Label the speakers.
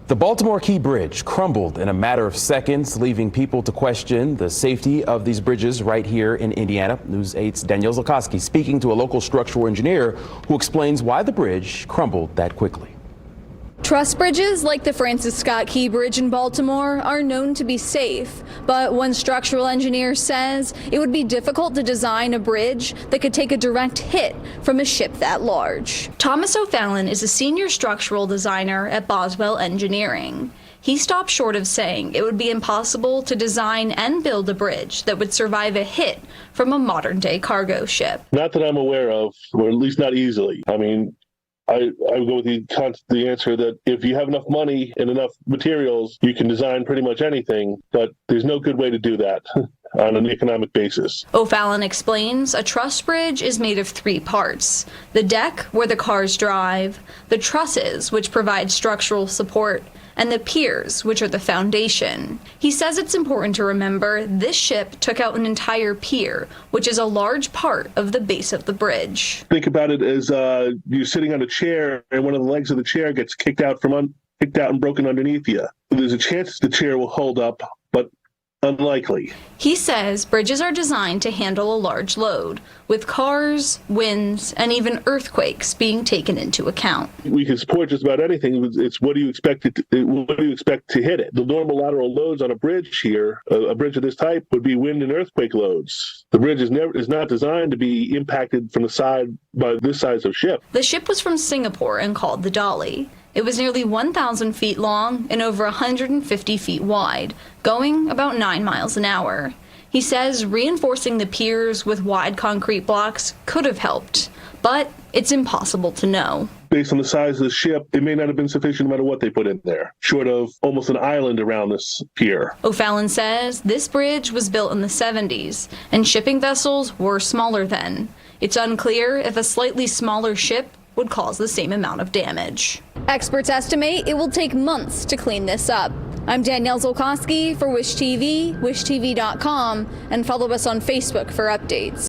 Speaker 1: The Baltimore Key Bridge crumbled in a matter of seconds, leaving people to question the safety of these bridges right here in Indiana. News 8's Danielle Zulkowski speaking to a local structural engineer who explains why the bridge crumbled that quickly.
Speaker 2: Truss bridges like the Francis Scott Key Bridge in Baltimore are known to be safe, but one structural engineer says it would be difficult to design a bridge that could take a direct hit from a ship that large. Thomas O'Fallon is a senior structural designer at Boswell Engineering. He stopped short of saying it would be impossible to design and build a bridge that would survive a hit from a modern-day cargo ship.
Speaker 3: Not that I'm aware of, or at least not easily. I mean, I would go with the answer that if you have enough money and enough materials, you can design pretty much anything, but there's no good way to do that on an economic basis.
Speaker 2: O'Fallon explains a truss bridge is made of 3 parts: the deck, where the cars drive, the trusses, which provide structural support, and the piers, which are the foundation. He says it's important to remember this ship took out an entire pier, which is a large part of the base of the bridge.
Speaker 3: Think about it as you're sitting on a chair and one of the legs of the chair gets kicked out and broken underneath you. There's a chance the chair will hold up, but unlikely.
Speaker 2: He says bridges are designed to handle a large load, with cars, winds, and even earthquakes being taken into account.
Speaker 3: We can support just about anything. It's what do you expect to hit it? The normal lateral loads on a bridge here, a bridge of this type, would be wind and earthquake loads. The bridge is not designed to be impacted from the side by this size of ship.
Speaker 2: The ship was from Singapore and called the Dolly. It was nearly 1,000 feet long and over 150 feet wide, going about 9 miles an hour. He says reinforcing the piers with wide concrete blocks could have helped, but it's impossible to know.
Speaker 3: Based on the size of the ship, it may not have been sufficient no matter what they put in there, short of almost an island around this pier.
Speaker 2: O'Fallon says this bridge was built in the 70s, and shipping vessels were smaller then. It's unclear if a slightly smaller ship would cause the same amount of damage. Experts estimate it will take months to clean this up. I'm Danielle Zulkowski for Wish TV, wishtv.com, and follow us on Facebook for updates.